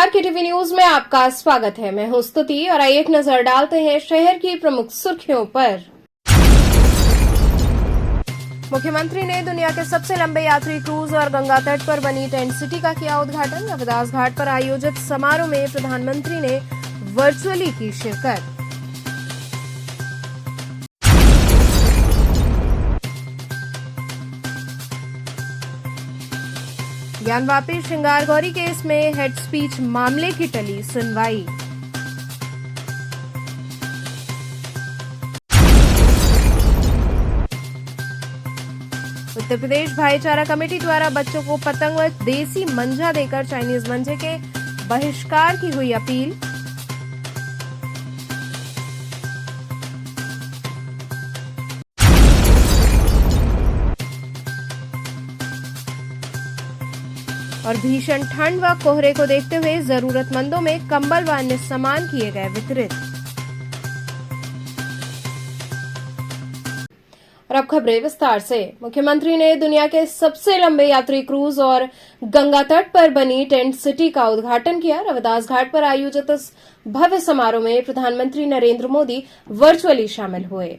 नमस्कार, KTV news में आपका स्वागत है। मैं हूं स्तुति और आइए एक नजर डालते हैं शहर की प्रमुख सुर्खियों पर। मुख्यमंत्री ने दुनिया के सबसे लंबे यात्री क्रूज और गंगा तट पर बनी टेंट सिटी का किया उद्घाटन। रविदास घाट पर आयोजित समारोह में प्रधानमंत्री ने वर्चुअली की शिरकत। ज्ञानवापी श्रृंगार गौरी केस में हेड स्पीच मामले की टली सुनवाई। उत्तर प्रदेश भाईचारा कमेटी द्वारा बच्चों को पतंग व देसी मंजा देकर चाइनीज मंजे के बहिष्कार की हुई अपील। और भीषण ठंड व कोहरे को देखते हुए जरूरतमंदों में कंबल व अन्य सामान किए गए वितरित। और अब खबरें विस्तार से। मुख्यमंत्री ने दुनिया के सबसे लंबे यात्री क्रूज और गंगा तट पर बनी टेंट सिटी का उद्घाटन किया। रविदास घाट पर आयोजित इस भव्य समारोह में प्रधानमंत्री नरेंद्र मोदी वर्चुअली शामिल हुए।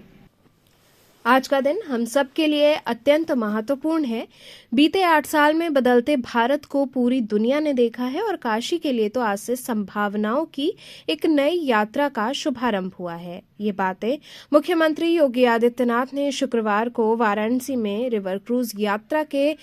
आज का दिन हम सब के लिए अत्यंत महत्वपूर्ण है। बीते 8 साल में बदलते भारत को पूरी दुनिया ने देखा है और काशी के लिए तो आज से संभावनाओं की एक नई यात्रा का शुभारंभ हुआ है। ये बातें मुख्यमंत्री योगी आदित्यनाथ ने शुक्रवार को वाराणसी में रिवर क्रूज यात्रा के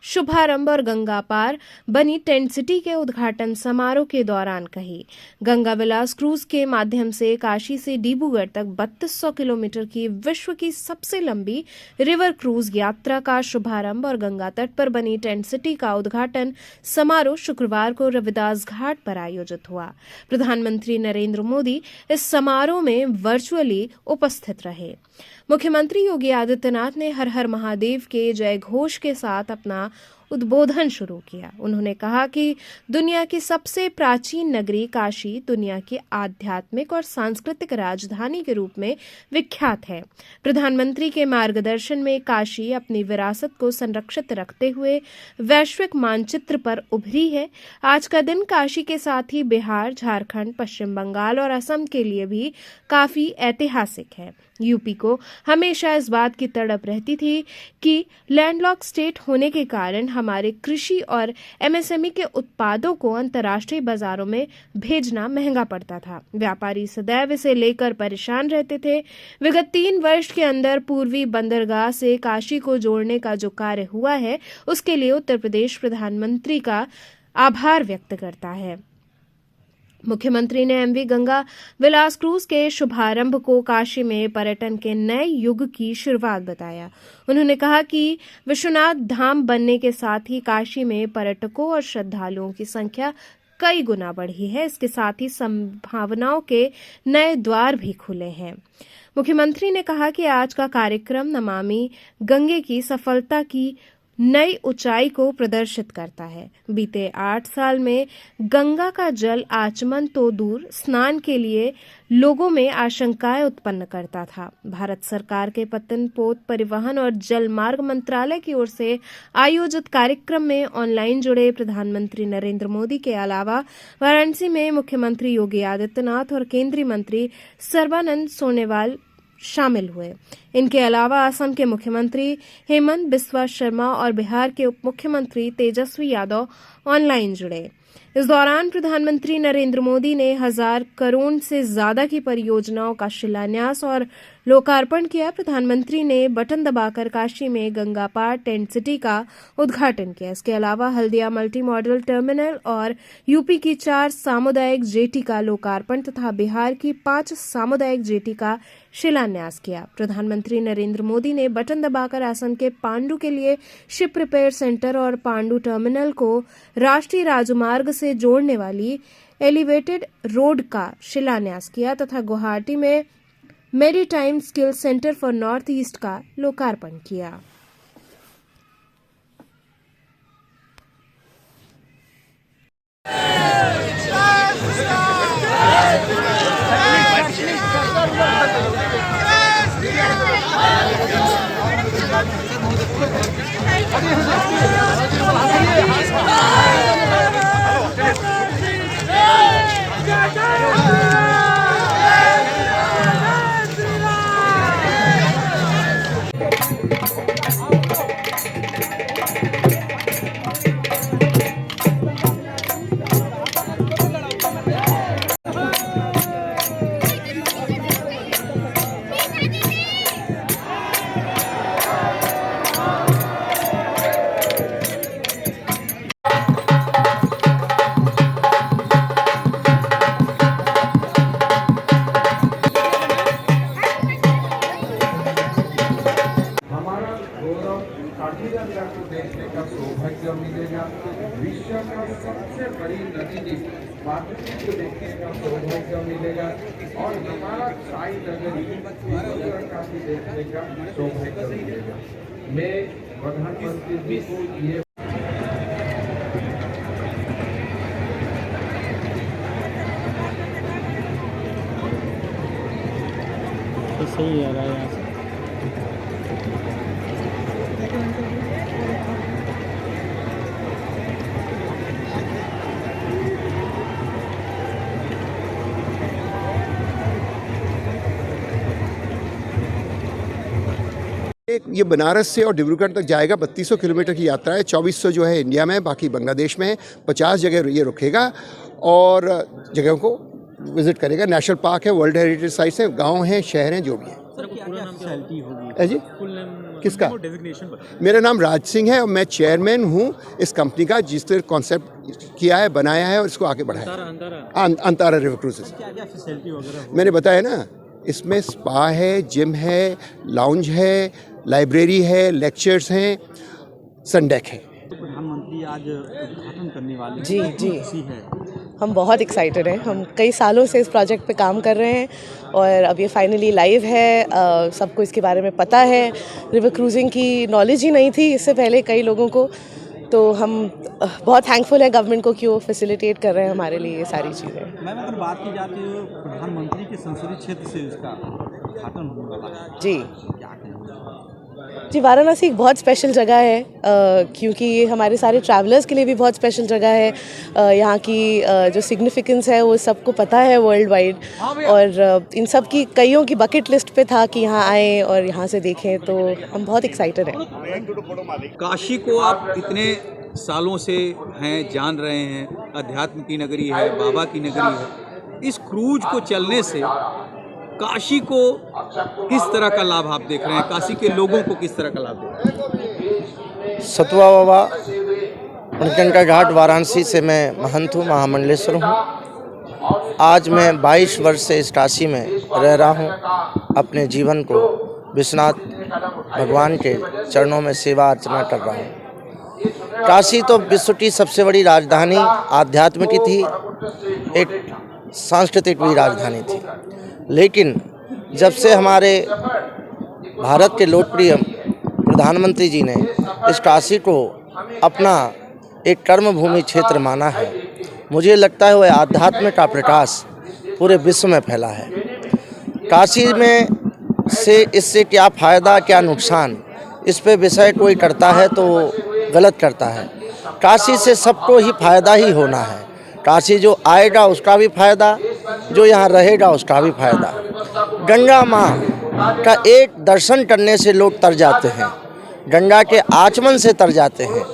शुभारंभ और गंगा पार बनी टेंट सिटी के उद्घाटन समारोह के दौरान कही। गंगा विलास क्रूज के माध्यम से काशी से डिब्रूगढ़ तक 3200 किलोमीटर की विश्व की सबसे लंबी रिवर क्रूज यात्रा का शुभारंभ और गंगा तट पर बनी टेंट सिटी का उद्घाटन समारोह शुक्रवार को रविदास घाट पर आयोजित हुआ। प्रधानमंत्री नरेंद्र मोदी इस समारोह में वर्चुअली उपस्थित रहे। मुख्यमंत्री योगी आदित्यनाथ ने हर हर महादेव के जय घोष के साथ अपना उद्बोधन शुरू किया। उन्होंने कहा कि दुनिया की सबसे प्राचीन नगरी काशी दुनिया की आध्यात्मिक और सांस्कृतिक राजधानी के रूप में विख्यात है। प्रधानमंत्री के मार्गदर्शन में काशी अपनी विरासत को संरक्षित रखते हुए वैश्विक मानचित्र पर उभरी है। आज का दिन काशी के साथ ही बिहार, झारखंड, पश्चिम बंगाल और असम के लिए भी काफी ऐतिहासिक है। यूपी को हमेशा इस बात की तड़प रहती थी कि लैंडलॉक स्टेट होने के कारण हमारे कृषि और एमएसएमई के उत्पादों को अंतर्राष्ट्रीय बाजारों में भेजना महंगा पड़ता था। व्यापारी सदैव इसे लेकर परेशान रहते थे। विगत 3 वर्ष के अंदर पूर्वी बंदरगाह से काशी को जोड़ने का जो कार्य हुआ है, उसके लिए उत्तर प्रदेश प्रधानमंत्री का आभार व्यक्त करता है। मुख्यमंत्री ने एमवी गंगा विलास क्रूज के शुभारंभ को काशी में पर्यटन के नए युग की शुरुआत बताया। उन्होंने कहा कि विश्वनाथ धाम बनने के साथ ही काशी में पर्यटकों और श्रद्धालुओं की संख्या कई गुना बढ़ी है। इसके साथ ही संभावनाओं के नए द्वार भी खुले हैं। मुख्यमंत्री ने कहा कि आज का कार्यक्रम नमामि गंगे की सफलता की नई ऊंचाई को प्रदर्शित करता है। बीते 8 साल में गंगा का जल आचमन तो दूर, स्नान के लिए लोगों में आशंकाएं उत्पन्न करता था। भारत सरकार के पत्तन पोत परिवहन और जल मार्ग मंत्रालय की ओर से आयोजित कार्यक्रम में ऑनलाइन जुड़े प्रधानमंत्री नरेंद्र मोदी के अलावा वाराणसी में मुख्यमंत्री योगी आदित्यनाथ और केंद्रीय मंत्री सर्बानंद सोनोवाल शामिल हुए। इनके अलावा असम के मुख्यमंत्री हेमंत बिस्वा शर्मा और बिहार के उप मुख्यमंत्री तेजस्वी यादव ऑनलाइन जुड़े। इस दौरान प्रधानमंत्री नरेंद्र मोदी ने 1000 करोड़ से ज्यादा की परियोजनाओं का शिलान्यास और लोकार्पण किया। प्रधानमंत्री ने बटन दबाकर काशी में गंगा पार टेंट सिटी का उद्घाटन किया। इसके अलावा हल्दिया मल्टी मॉडल टर्मिनल और यूपी की 4 सामुदायिक जेटी का लोकार्पण तथा बिहार की 5 सामुदायिक जेटी का शिलान्यास किया। प्रधानमंत्री नरेंद्र मोदी ने बटन दबाकर असम के पांडु के लिए शिप रिपेयर सेंटर और पांडु टर्मिनल को राष्ट्रीय राजमार्ग से जोड़ने वाली एलिवेटेड रोड का शिलान्यास किया तथा गुवाहाटी में maritime skill centre for north east का लोकार्पण किया। जी मार्केटिंग को देखने का सौभाग्य मिलेगा और हमारा साई नगरी काफी देखने का सौभाग्य मिलेगा। मैं प्रधानमंत्री जी को ये तो सही आ रहा है यहाँ से। ये बनारस से और डिब्रूगढ़ तक जाएगा। 3200 किलोमीटर की यात्रा है। 2400 जो है इंडिया में, बाकी बांग्लादेश में है। 50 जगह ये रुकेगा और जगहों को विजिट करेगा। नेशनल पार्क है, वर्ल्ड हेरिटेज साइट्स हैं, गांव हैं, शहर हैं, जो भी है। जी किसका? मेरा नाम राज सिंह है और मैं चेयरमैन हूँ इस कंपनी का, जिसने कॉन्सेप्ट किया है, बनाया है और इसको आगे बढ़ाया। अंतारा रिवर क्रूजेस मैंने बताया ना, इसमें स्पा है, जिम है, लाउंज है, लाइब्रेरी है, लेक्चर्स हैं, सनडेक है। प्रधानमंत्री आज उद्घाटन करने वाले हैं। जी है। हम बहुत एक्साइटेड हैं। हम कई सालों से इस प्रोजेक्ट पे काम कर रहे हैं और अब ये फाइनली लाइव है। सबको इसके बारे में पता है। रिवर क्रूजिंग की नॉलेज ही नहीं थी इससे पहले कई लोगों को, तो हम बहुत थैंकफुल है गवर्नमेंट को कि वो फैसिलिटेट कर रहे हैं हमारे लिए ये सारी चीज़ें। मैम अगर बात की जाती है प्रधानमंत्री के संसदीय क्षेत्र से इसका उद्घाटन होने वाला है, जी क्या कहेंगे? जी, वाराणसी एक बहुत स्पेशल जगह है क्योंकि ये हमारे सारे ट्रैवलर्स के लिए भी बहुत स्पेशल जगह है। यहाँ की जो सिग्निफिकेंस है वो सबको पता है वर्ल्ड वाइड, और इन सब की कईयों की बकेट लिस्ट पे था कि यहाँ आएँ और यहाँ से देखें, तो हम बहुत एक्साइटेड हैं। काशी को आप इतने सालों से हैं, जान रहे हैं, अध्यात्म की नगरी है, बाबा की नगरी है। इस क्रूज को चलने से काशी को किस तरह का लाभ आप देख रहे हैं? काशी के लोगों को किस तरह का लाभ देख रहे हैं? सतवा बाबा मणिकर्णिका घाट वाराणसी से मैं महंत हूँ, महामंडलेश्वर हूँ। आज मैं 22 वर्ष से इस काशी में रह रहा हूँ। अपने जीवन को विश्वनाथ भगवान के चरणों में सेवा अर्चना कर रहा हूँ। काशी तो विश्व की सबसे बड़ी राजधानी आध्यात्म की थी, एक सांस्कृतिक भी राजधानी थी, लेकिन जब से हमारे भारत के लोकप्रिय प्रधानमंत्री जी ने इस काशी को अपना एक कर्म भूमि क्षेत्र माना है, मुझे लगता है वह आध्यात्म का प्रकाश पूरे विश्व में फैला है। काशी में से इससे क्या फ़ायदा क्या नुकसान, इस पे विषय कोई करता है तो गलत करता है। काशी से सबको ही फ़ायदा ही होना है। काशी जो आएगा उसका भी फ़ायदा, जो यहाँ रहेगा उसका भी फ़ायदा। गंगा माँ का एक दर्शन करने से लोग तर जाते हैं, गंगा के आचमन से तर जाते हैं,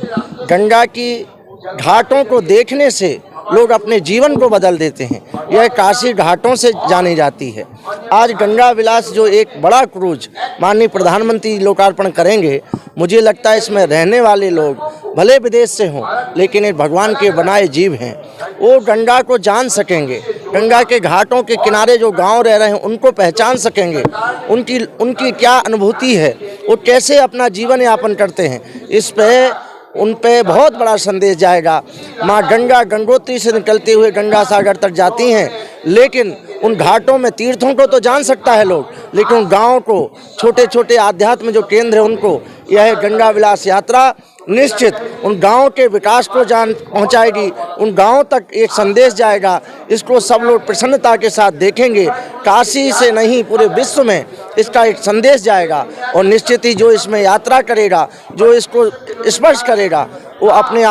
गंगा की घाटों को देखने से लोग अपने जीवन को बदल देते हैं। यह काशी घाटों से जानी जाती है। आज गंगा विलास जो एक बड़ा क्रूज माननीय प्रधानमंत्री लोकार्पण करेंगे, मुझे लगता है इसमें रहने वाले लोग भले विदेश से हों, लेकिन ये भगवान के बनाए जीव हैं। वो गंगा को जान सकेंगे, गंगा के घाटों के किनारे जो गांव रह रहे हैं उनको पहचान सकेंगे, उनकी क्या अनुभूति है, वो कैसे अपना जीवन यापन करते हैं। इस पे उन पे बहुत बड़ा संदेश जाएगा। माँ गंगा गंगोत्री से निकलते हुए गंगा सागर तक जाती हैं, लेकिन उन घाटों में तीर्थों को तो जान सकता है लोग, लेकिन गाँव को, छोटे छोटे आध्यात्म जो केंद्र है उनको यह गंगा विलास यात्रा निश्चित उन गाँव के विकास को जान पहुँचाएगी, उन गाँव तक एक संदेश जाएगा। इसको सब लोग प्रसन्नता के साथ देखेंगे। काशी से नहीं पूरे विश्व में इसका एक संदेश जाएगा, और निश्चित ही जो इसमें यात्रा करेगा, जो इसको स्पर्श करेगा, वो अपने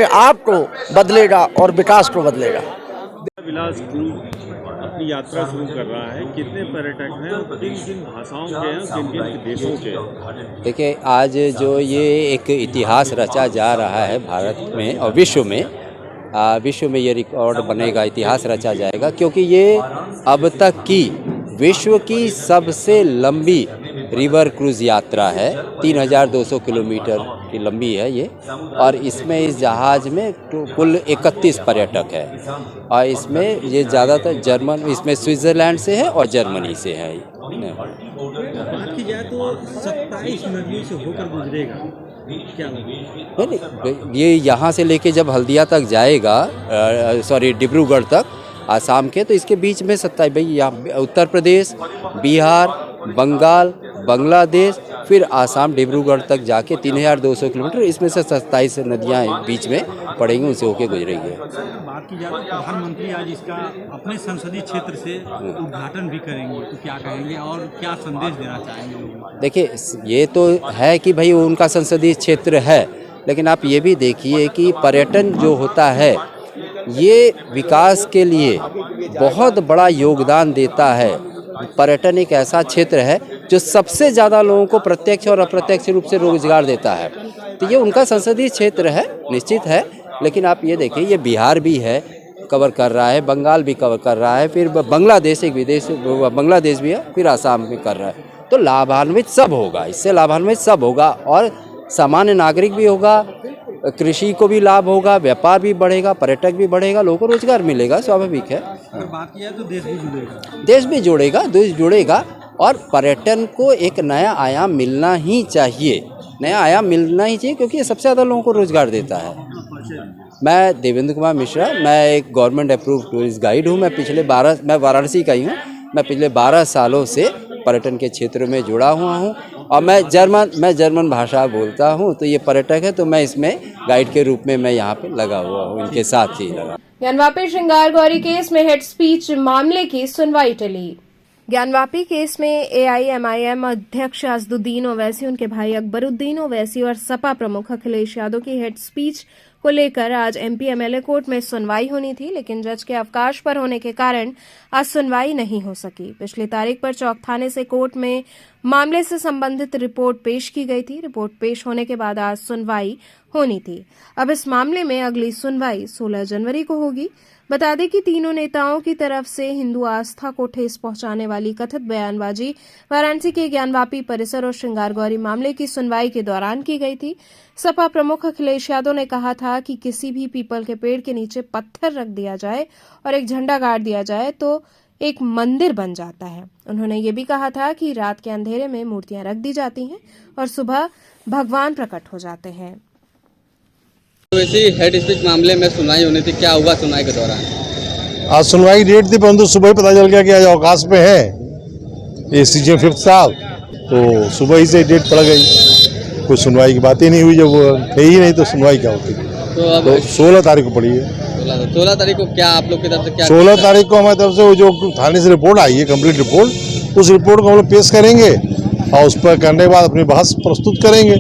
आप को बदलेगा और विकास को बदलेगा। विलास क्रूज अपनी यात्रा शुरू कर रहा है। कितने पर्यटक हैं और किन किन भाषाओं के हैं, किन किन देशों के हैं? देखिए, आज जो ये एक इतिहास रचा जा रहा है भारत में और विश्व में ये रिकॉर्ड बनेगा, इतिहास रचा जाएगा, क्योंकि ये अब तक की विश्व की सबसे लंबी रिवर क्रूज़ यात्रा है। 3200 किलोमीटर की लंबी है ये, और इसमें इस जहाज़ में कुल 31 पर्यटक है, और इसमें ये ज़्यादातर इसमें स्विट्ज़रलैंड से है और जर्मनी से है। बात की जाए तो 27 नदियों से होकर गुजरेगा, क्या लगा? नहीं, ये यहाँ से लेके जब हल्दिया तक जाएगा, सॉरी डिब्रूगढ़ तक आसाम के, तो इसके बीच में 27 भाई यहाँ उत्तर प्रदेश, बिहार, बंगाल, बांग्लादेश, फिर आसाम डिब्रूगढ़ तक जाके 3200 किलोमीटर, इसमें से 27 नदियाँ बीच में पड़ेंगी, उनसे होके गुजरेंगी। बात की जाए तो प्रधानमंत्री आज इसका अपने संसदीय क्षेत्र से उद्घाटन भी करेंगे, तो क्या कहेंगे और क्या संदेश देना चाहेंगे लोगों को? देखिए, ये तो है कि भाई उनका संसदीय क्षेत्र है, लेकिन आप ये भी देखिए कि पर्यटन जो होता है ये विकास के लिए बहुत बड़ा योगदान देता है। पर्यटन एक ऐसा क्षेत्र है जो सबसे ज़्यादा लोगों को प्रत्यक्ष और अप्रत्यक्ष रूप से रोजगार देता है, तो ये उनका संसदीय क्षेत्र है, निश्चित है। लेकिन आप ये देखिए, ये बिहार भी है, कवर कर रहा है, बंगाल भी कवर कर रहा है, फिर बांग्लादेश, एक विदेश बांग्लादेश भी है, फिर आसाम भी कर रहा है, तो लाभान्वित सब होगा, इससे लाभान्वित सब होगा, और सामान्य नागरिक भी होगा, कृषि को भी लाभ होगा, व्यापार भी बढ़ेगा, पर्यटक भी बढ़ेगा, लोगों को रोजगार मिलेगा, स्वाभाविक है। अगर बात किया तो देश भी जुड़ेगा, देश भी जुड़ेगा, देश जुड़ेगा, और पर्यटन को एक नया आयाम मिलना ही चाहिए, नया आयाम मिलना ही चाहिए, क्योंकि ये सबसे ज़्यादा लोगों को रोजगार देता है। मैं देवेंद्र कुमार मिश्रा, मैं एक गवर्नमेंट अप्रूव्ड टूरिस्ट गाइड हूँ। मैं वाराणसी का ही हूँ। मैं पिछले 12 सालों से पर्यटन के क्षेत्र में जुड़ा हुआ हूँ, और मैं जर्मन भाषा बोलता हूँ, तो ये पर्यटक है, तो मैं इसमें गाइड के रूप में मैं यहाँ पे लगा हुआ हूँ, इनके साथ ही लगा। ज्ञानवापी श्रृंगार गौरी केस में हेड स्पीच मामले की सुनवाई टली। ज्ञानवापी केस में AIMIM अध्यक्ष असदुद्दीन ओवैसी, उनके भाई अकबरुद्दीन ओवैसी और सपा प्रमुख अखिलेश यादव की हेड स्पीच को लेकर आज MP MLA कोर्ट में सुनवाई होनी थी, लेकिन जज के अवकाश पर होने के कारण आज सुनवाई नहीं हो सकी। पिछली तारीख पर चौक थाने से कोर्ट में मामले से संबंधित रिपोर्ट पेश की गई थी। रिपोर्ट पेश होने के बाद आज सुनवाई होनी थी। अब इस मामले में अगली सुनवाई 16 जनवरी को होगी। बता दें कि तीनों नेताओं की तरफ से हिंदू आस्था को ठेस पहुंचाने वाली कथित बयानबाजी वाराणसी के ज्ञानवापी परिसर और श्रृंगार गौरी मामले की सुनवाई के दौरान की गई थी। सपा प्रमुख अखिलेश यादव ने कहा था कि किसी भी पीपल के पेड़ के नीचे पत्थर रख दिया जाए और एक झंडा गाड़ दिया जाए तो एक मंदिर बन जाता है। उन्होंने ये भी कहा था कि रात के अंधेरे में मूर्तियां रख दी जाती हैं और सुबह भगवान प्रकट हो जाते हैं। वैसे हेड स्पीच मामले में सुनवाई होनी थी, क्या हुआ सुनवाई के दौरान? आज सुनवाई डेट थी, परंतु सुबह ही पता चल गया कि आज अवकाश पे है, ये CJ 5th साहब, तो सुबह ही से डेट पड़ गई, कोई सुनवाई की बात ही नहीं हुई। जब वो थे ही नहीं तो सुनवाई क्या होती? तो अब 16 तारीख को पड़ी है। 16 तारीख को क्या आप लोग की तरफ से क्या? 16 तारीख को हमारी तरफ से वो जो थाने से रिपोर्ट आई है, कंप्लीट रिपोर्ट, उस रिपोर्ट को हम लोग पेश करेंगे और उस पर करने के बाद अपनी बहस प्रस्तुत करेंगे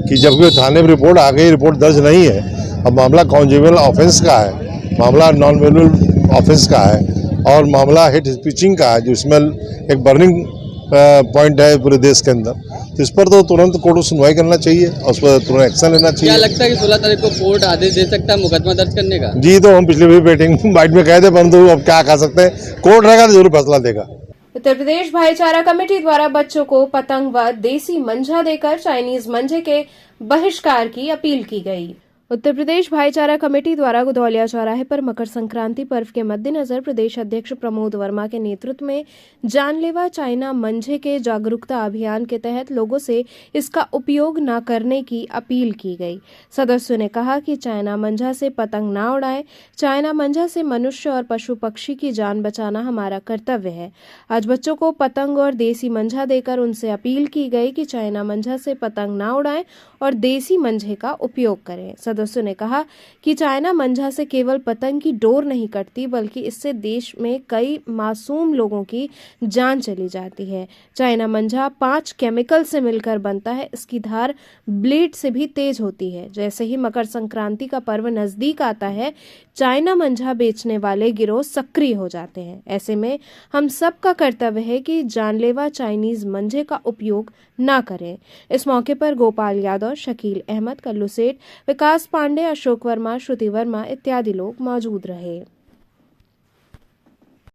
कि जबकि थाने में रिपोर्ट आ गई, रिपोर्ट दर्ज नहीं है, अब मामला कॉन्जुगल ऑफेंस का है, मामला नॉन वेलुअल ऑफेंस का है और मामला हेट स्पीचिंग का है, जो इसमें एक बर्निंग पॉइंट है पूरे देश के अंदर। तो इस पर तो तुरंत कोर्ट को सुनवाई करना चाहिए और उस पर तुरंत एक्शन लेना चाहिए। क्या लगता है कि 16 तारीख को कोर्ट आदेश दे सकता है मुकदमा दर्ज करने का? जी, तो हम पिछले भी बैटिंग बाइट में कहे थे, परंतु अब क्या कह सकते हैं, कोर्ट रहेगा तो जरूर फैसला देगा। उत्तर प्रदेश भाईचारा कमेटी द्वारा बच्चों को पतंग व देसी मंझा देकर चाइनीज मंझे के बहिष्कार की अपील की गई। उत्तर प्रदेश भाईचारा कमेटी द्वारा गुदौलिया चौराहे पर मकर संक्रांति पर्व के मद्देनजर प्रदेश अध्यक्ष प्रमोद वर्मा के नेतृत्व में जानलेवा चाइना मंझे के जागरूकता अभियान के तहत लोगों से इसका उपयोग न करने की अपील की गई। सदस्यों ने कहा कि चाइना मंझा से पतंग न उड़ाएं, चाइना मंझा से मनुष्य और पशु पक्षी की जान बचाना हमारा कर्तव्य है। आज बच्चों को पतंग और देसी मंझा देकर उनसे अपील की गई कि चाइना मंझा से पतंग न उड़ाएं और देसी मंझे का उपयोग करें। सदस्यों ने कहा कि चाइना मंझा से केवल पतंग की डोर नहीं कटती, बल्कि इससे देश में कई मासूम लोगों की जान चली जाती है। चाइना मंझा 5 केमिकल से मिलकर बनता है। इसकी धार ब्लेड से भी तेज होती है। जैसे ही मकर संक्रांति का पर्व नजदीक आता है, चाइना मंझा बेचने वाले गिरोह सक्रिय हो जाते हैं। ऐसे में हम सबका कर्तव्य है कि जानलेवा चाइनीज मंझे का उपयोग न करें। इस मौके पर गोपाल यादव, शकील अहमद, कल्लू सेठ, विकास पांडे, अशोक वर्मा, श्रुति वर्मा इत्यादि लोग मौजूद रहे।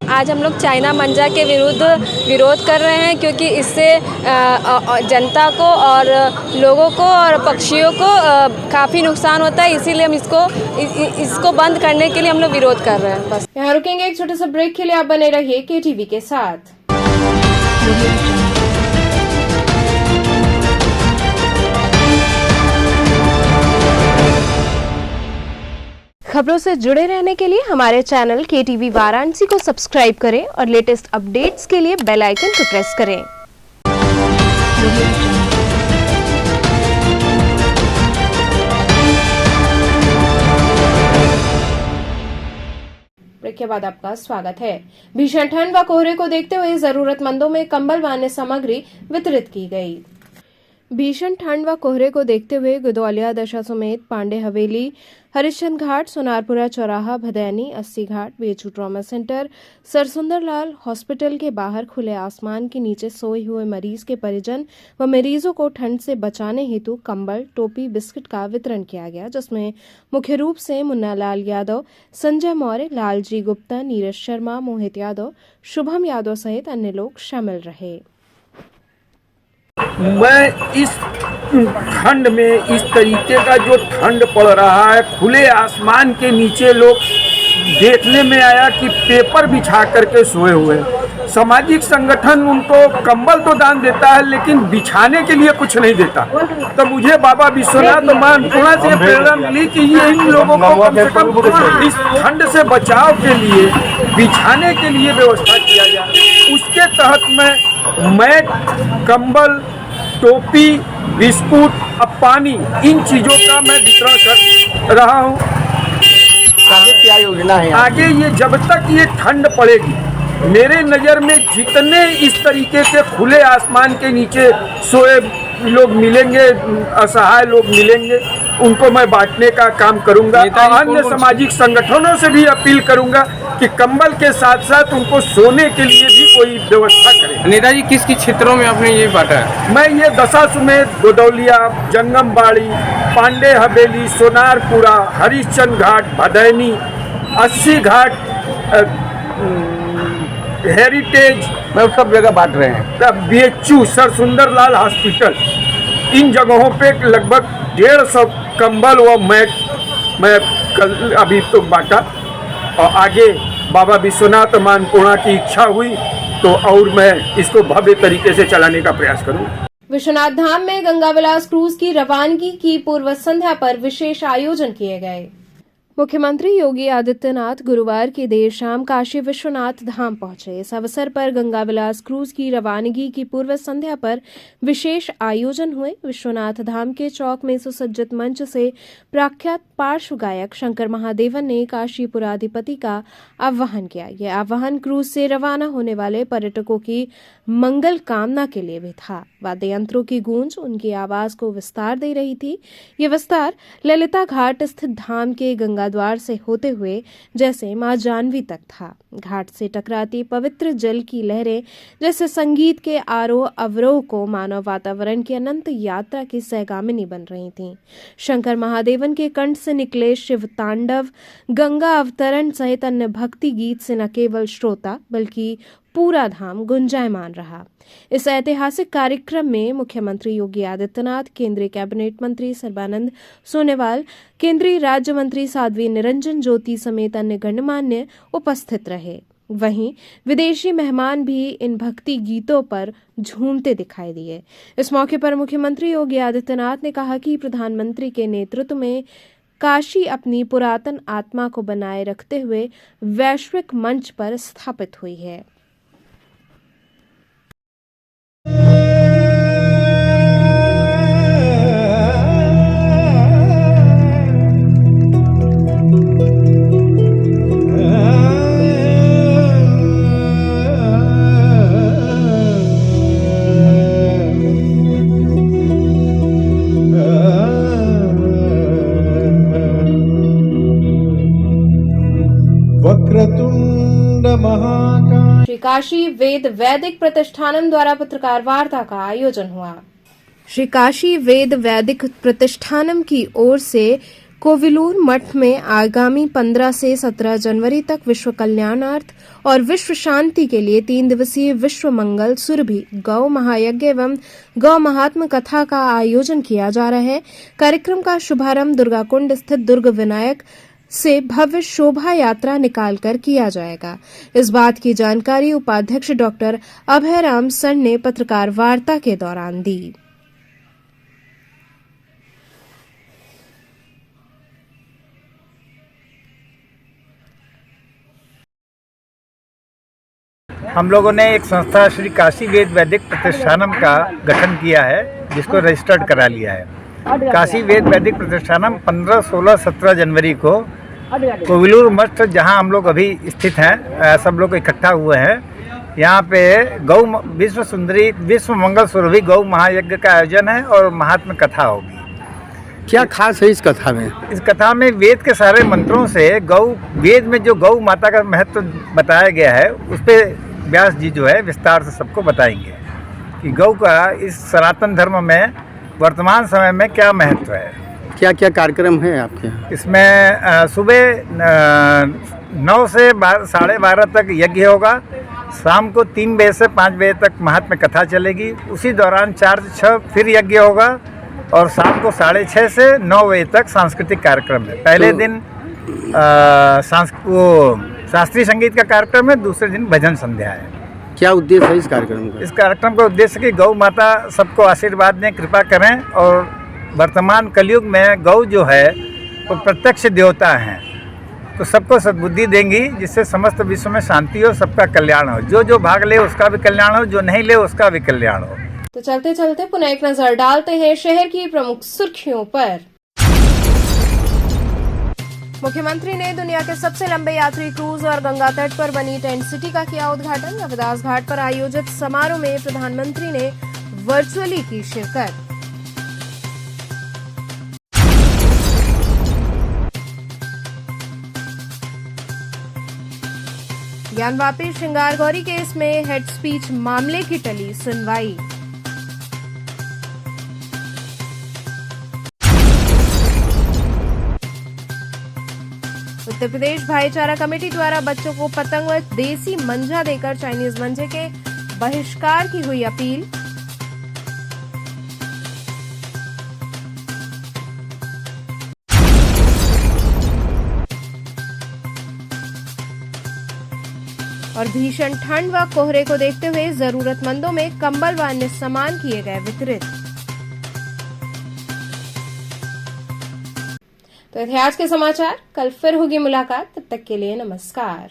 आज हम लोग चाइना मंझा के विरुद्ध विरोध कर रहे हैं, क्योंकि इससे जनता को और लोगों को और पक्षियों को काफ़ी नुकसान होता है। इसीलिए हम इसको बंद करने के लिए हम लोग विरोध कर रहे हैं। बस यहाँ रुकेंगे एक छोटे से ब्रेक के लिए। आप बने रहिए KTV के साथ। खबरों से जुड़े रहने के लिए हमारे चैनल KTV वाराणसी को सब्सक्राइब करें और लेटेस्ट अपडेट्स के लिए बेल आइकन को प्रेस करें। ब्रेक के बाद आपका स्वागत है। भीषण ठंड व कोहरे को देखते हुए जरूरतमंदों में कंबल व अन्य सामग्री वितरित की गई। भीषण ठंड व कोहरे को देखते हुए गुदौलिया दशा समेत पांडे हवेली, हरिश्चंद्र घाट, सोनारपुरा चौराहा, भदैनी, 80 घाट, बीएचयू ट्रॉमा सेंटर, सरसुंदरलाल हॉस्पिटल के बाहर खुले आसमान के नीचे सोए हुए मरीज के परिजन व मरीजों को ठंड से बचाने हेतु कंबल, टोपी, बिस्किट का वितरण किया गया, जिसमें मुख्य रूप से मुन्नालाल यादव, संजय मौर्य, लालजी गुप्ता, नीरज शर्मा, मोहित यादव, शुभम यादव सहित अन्य लोग शामिल रहे। मैं इस ठंड में इस तरीके का जो ठंड पड़ रहा है, खुले आसमान के नीचे लोग देखने में आया कि पेपर बिछा करके सोए हुए। सामाजिक संगठन उनको कंबल तो दान देता है लेकिन बिछाने के लिए कुछ नहीं देता। तो मुझे बाबा विश्वनाथ मानपुरा से प्रेरणा मिली कि ये इन लोगों को कम से कम इस ठंड से बचाव के लिए बिछाने के लिए व्यवस्था किया जाए। उसके तहत मैं मैट, कंबल, टोपी, बिस्कुट और पानी, इन चीज़ों का मैं वितरण कर रहा हूँ। आगे क्या योजना है? आगे ये जब तक ये ठंड पड़ेगी, मेरे नज़र में जितने इस तरीके के खुले आसमान के नीचे सोए लोग मिलेंगे, असहाय लोग मिलेंगे, उनको मैं बांटने का काम करूंगा। अन्य सामाजिक संगठनों से भी अपील करूंगा कि कंबल के साथ साथ उनको सोने के लिए भी कोई व्यवस्था करें। नेताजी किस किस क्षेत्रों में आपने ये बांटा है? मैं ये दशा समेत गोदौलिया, जंगमबाड़ी, पांडे हवेली, सोनारपुरा, हरिश्चंद्र घाट, भदैनी, 80 घाट, हेरिटेज, मैं सब जगह बांट रहे हैं। तब बीएचयू, सरसुंदरलाल हॉस्पिटल, इन जगहों पे लगभग 150 कंबल व मैट मैं कल अभी तो बांटा, और आगे बाबा विश्वनाथ मानपुरा की इच्छा हुई तो और मैं इसको भव्य तरीके से चलाने का प्रयास करूँ। विश्वनाथ धाम में गंगा विलास क्रूज की रवानगी की पूर्व संध्या पर विशेष आयोजन किए गए। मुख्यमंत्री योगी आदित्यनाथ गुरुवार की देर शाम काशी विश्वनाथ धाम पहुंचे। इस अवसर पर गंगा विलास क्रूज की रवानगी की पूर्व संध्या पर विशेष आयोजन हुए। विश्वनाथ धाम के चौक में सुसज्जित मंच से प्रख्यात पार्श्व गायक शंकर महादेवन ने काशीपुराधिपति का आह्वान किया। यह आह्वान क्रूज से रवाना होने वाले पर्यटकों की मंगल कामना के लिए भी था। वाद्य यंत्रों की गूंज उनकी आवाज को विस्तार दे रही थी। यह विस्तार ललिता घाट स्थित धाम के गंगा द्वार से होते हुए जैसे मां जानवी तक था। घाट से टकराती पवित्र जल की लहरें जैसे संगीत के आरोह अवरोह को मानव वातावरण की अनंत यात्रा की सहगामिनी बन रही थीं। शंकर महादेवन के कंठ से निकले शिव तांडव, गंगा अवतरण सहित अन्य भक्ति गीत से न केवल श्रोता बल्कि पूरा धाम गुंजायमान रहा। इस ऐतिहासिक कार्यक्रम में मुख्यमंत्री योगी आदित्यनाथ, केंद्रीय कैबिनेट मंत्री सर्बानंद सोनोवाल, केंद्रीय राज्य मंत्री साध्वी निरंजन ज्योति समेत अन्य गणमान्य उपस्थित रहे। वहीं विदेशी मेहमान भी इन भक्ति गीतों पर झूमते दिखाई दिए। इस मौके पर मुख्यमंत्री योगी आदित्यनाथ ने कहा कि प्रधानमंत्री के नेतृत्व में काशी अपनी पुरातन आत्मा को बनाए रखते हुए वैश्विक मंच पर स्थापित हुई है। श्री काशी वेद वैदिक प्रतिष्ठानम द्वारा पत्रकार वार्ता का आयोजन हुआ। श्री काशी वेद वैदिक प्रतिष्ठानम की ओर से कोविलूर मठ में आगामी 15 से 17 जनवरी तक विश्व कल्याणार्थ और विश्व शांति के लिए 3 दिवसीय विश्व मंगल सुरभि गौ महायज्ञ एवं गौ महात्म कथा का आयोजन किया जा रहा है। कार्यक्रम का शुभारंभ दुर्गाकुंड स्थित दुर्ग विनायक से भव्य शोभा यात्रा निकालकर किया जाएगा। इस बात की जानकारी उपाध्यक्ष डॉक्टर अभय राम सन ने पत्रकार वार्ता के दौरान दी। हम लोगों ने एक संस्था श्री काशी वेद वैदिक प्रतिष्ठानम का गठन किया है, जिसको रजिस्टर्ड करा लिया है। काशी वेद वैदिक प्रतिष्ठानम 15, 16, 17 जनवरी को कोविलूर मठ, जहां हम लोग अभी स्थित हैं, सब लोग इकट्ठा हुए हैं। यहाँ पे विश्व मंगल सुरभि गौ महायज्ञ का आयोजन है और महात्म कथा होगी। क्या खास है इस कथा में? इस कथा में वेद के सारे मंत्रों से वेद में जो गौ माता का महत्व बताया गया है, उस पर व्यास जी जो है विस्तार से सबको बताएंगे कि गौ का इस सनातन धर्म में वर्तमान समय में क्या महत्व है। क्या क्या कार्यक्रम है आपके यहाँ? इसमें सुबह 9 से 12:30 तक यज्ञ होगा, शाम को 3 बजे से 5 बजे तक महात्म्य कथा चलेगी। उसी दौरान 4 से 6 फिर यज्ञ होगा और शाम को 6:30 से 9 बजे तक सांस्कृतिक कार्यक्रम है। पहले दिन शास्त्रीय संगीत का कार्यक्रम है, दूसरे दिन भजन संध्या है। क्या उद्देश्य है इस कार्यक्रम का? इस कार्यक्रम का उद्देश्य कि गौ माता सबको आशीर्वाद दें, कृपा करें, और वर्तमान कलयुग में गौ जो है वो प्रत्यक्ष देवता हैं, तो सबको सद्बुद्धि देंगी, जिससे समस्त विश्व में शांति हो, सबका कल्याण हो। जो भाग ले उसका भी कल्याण हो, जो नहीं ले उसका भी कल्याण हो। तो चलते चलते पुनः एक नजर डालते हैं शहर की प्रमुख सुर्खियों पर। मुख्यमंत्री ने दुनिया के सबसे लंबे यात्री क्रूज और गंगा तट पर बनी टेंट सिटी का किया उद्घाटन। रविदास घाट पर आयोजित समारोह में प्रधानमंत्री ने वर्चुअली की शिरकत। ज्ञानवापी श्रृंगार गौरी केस में हेड स्पीच मामले की टली सुनवाई। उत्तर प्रदेश भाईचारा कमेटी द्वारा बच्चों को पतंग व देसी मंजा देकर चाइनीज मंजे के बहिष्कार की हुई अपील। और भीषण ठंड व कोहरे को देखते हुए जरूरतमंदों में कंबल व अन्य सामान किए गए वितरित। तो इतिहास के समाचार, कल फिर होगी मुलाकात, तब तक के लिए नमस्कार।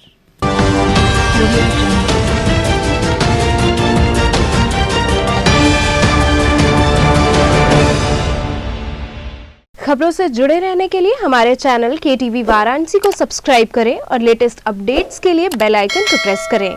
खबरों से जुड़े रहने के लिए हमारे चैनल KTV वाराणसी को सब्सक्राइब करें और लेटेस्ट अपडेट्स के लिए बेल आइकन को प्रेस करें।